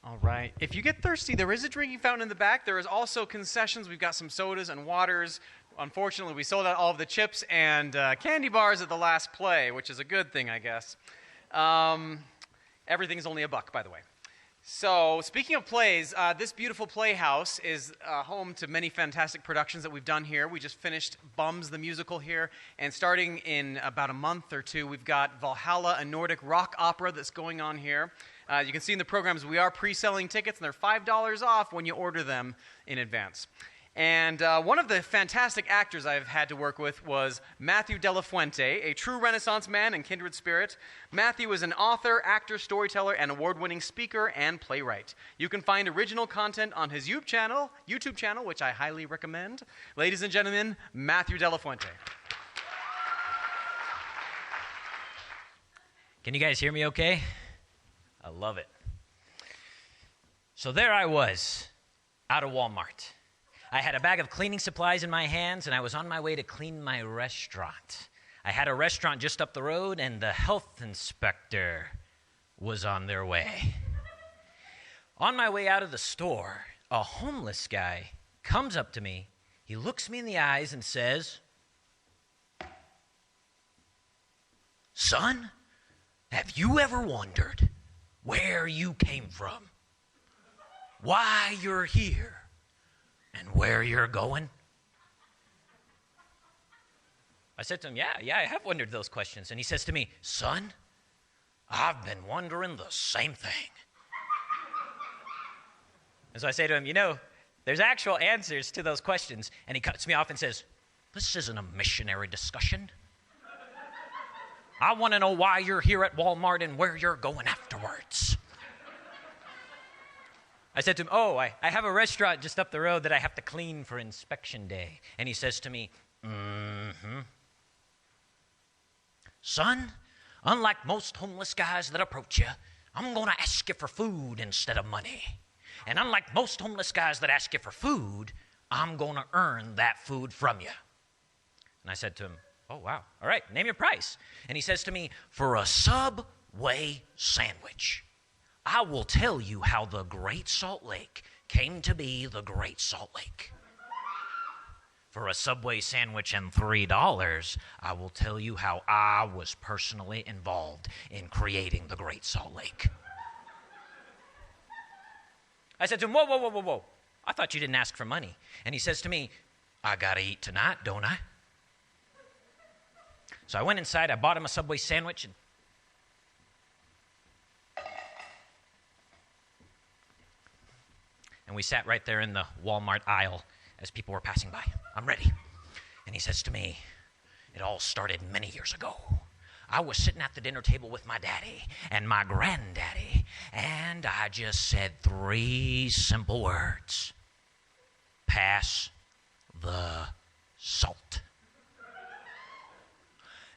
All right. If you get thirsty, there is a drinking fountain in the back. There is also concessions. We've got some sodas and waters. Unfortunately, we sold out all of the chips and candy bars at the last play, which is a good thing, I guess. Everything's only $1, by the way. So, speaking of plays, this beautiful playhouse is home to many fantastic productions that we've done here. We just finished Bums the Musical here, and starting in about a month or two, we've got Valhalla, a Nordic rock opera that's going on here. You can see in the programs we are pre-selling tickets, and they're $5 off when you order them in advance. And one of the fantastic actors I've had to work with was Matthew DelaFuente, a true Renaissance man and kindred spirit. Matthew is an author, actor, storyteller, and award-winning speaker and playwright. You can find original content on his YouTube channel, which I highly recommend. Ladies and gentlemen, Matthew DelaFuente. Can you guys hear me okay? I love it. So there I was, out of Walmart. I had a bag of cleaning supplies in my hands, and I was on my way to clean my restaurant. I had a restaurant just up the road, and the health inspector was on their way. On my way out of the store, a homeless guy comes up to me. He looks me in the eyes and says, "Son, have you ever wondered where you came from, why you're here, and where you're going?" I said to him, yeah, I have wondered those questions. And he says to me, "Son, I've been wondering the same thing." And so I say to him, there's actual answers to those questions. And he cuts me off and says, "This isn't a missionary discussion. I want to know why you're here at Walmart and where you're going afterwards." I said to him, I have a restaurant just up the road that I have to clean for inspection day. And he says to me, "Son, unlike most homeless guys that approach you, I'm going to ask you for food instead of money. And unlike most homeless guys that ask you for food, I'm going to earn that food from you." And I said to him, "Oh, wow. All right, name your price." And he says to me, "For a Subway sandwich, I will tell you how the Great Salt Lake came to be the Great Salt Lake. For a Subway sandwich and $3, I will tell you how I was personally involved in creating the Great Salt Lake." I said to him, whoa. I thought you didn't ask for money. And he says to me, "I got to eat tonight, don't I?" So I went inside, I bought him a Subway sandwich, and we sat right there in the Walmart aisle as people were passing by. "I'm ready." And he says to me, "It all started many years ago. I was sitting at the dinner table with my daddy and my granddaddy, and I just said 3 simple words: pass the salt.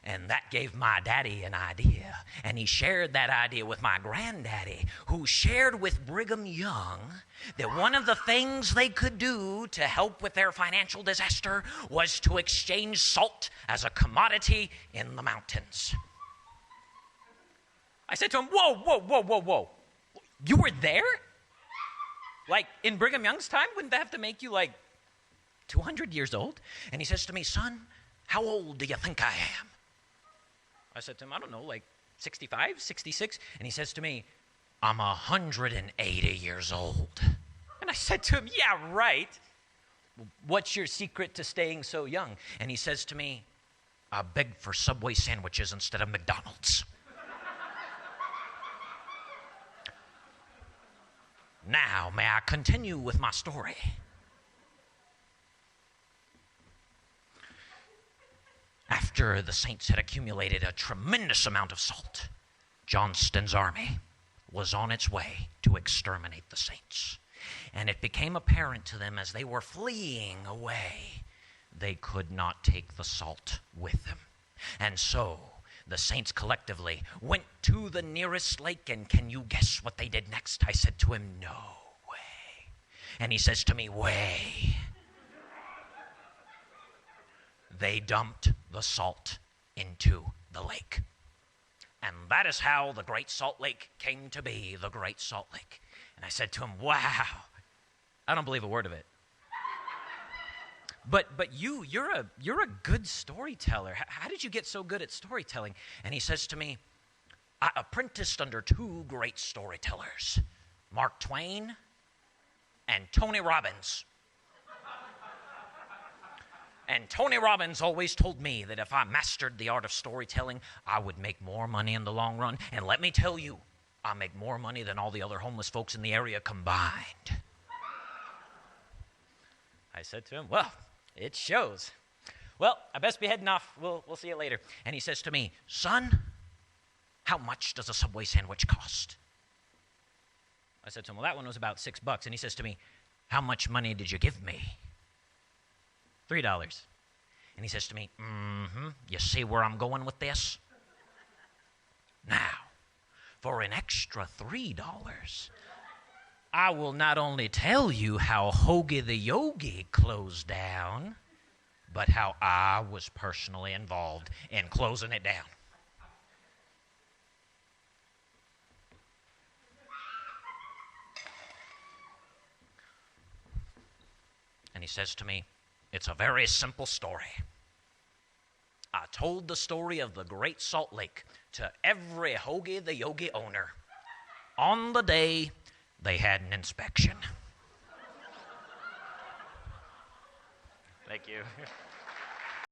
And that gave my daddy an idea, and he shared that idea with my granddaddy, who shared with Brigham Young that one of the things they could do to help with their financial disaster was to exchange salt as a commodity in the mountains." I said to him, whoa. You were there? Like in Brigham Young's time? Wouldn't that have to make you like 200 years old? And he says to me, "Son, how old do you think I am?" I said to him, "I don't know, like 65, 66. And he says to me, "I'm 180 years old." And I said to him, "Yeah, right. What's your secret to staying so young?" And he says to me, "I begged for Subway sandwiches instead of McDonald's." Now, may I continue with my story? After the saints had accumulated a tremendous amount of salt, Johnston's army was on its way to exterminate the saints. And it became apparent to them as they were fleeing away, they could not take the salt with them. And so the saints collectively went to the nearest lake, and can you guess what they did next? I said to him, "No way." And he says to me, "Way." They dumped the salt into the lake. And that is how the Great Salt Lake came to be the Great Salt Lake. And I said to him, wow, I don't believe a word of it. But you're a good storyteller. How did you get so good at storytelling? And he says to me, I apprenticed under two great storytellers, Mark Twain and Tony Robbins. And Tony Robbins always told me that if I mastered the art of storytelling, I would make more money in the long run. And let me tell you, I make more money than all the other homeless folks in the area combined. I said to him, well, it shows. Well, I best be heading off. We'll see you later. And he says to me, son, how much does a Subway sandwich cost? I said to him, well, that one was about $6. And he says to me, how much money did you give me? $3. And he says to me, you see where I'm going with this? Now, for an extra $3, I will not only tell you how Hoagie the Yogi closed down, but how I was personally involved in closing it down. And he says to me, it's a very simple story. I told the story of the Great Salt Lake to every Hoagie the Yogi owner on the day they had an inspection. Thank you.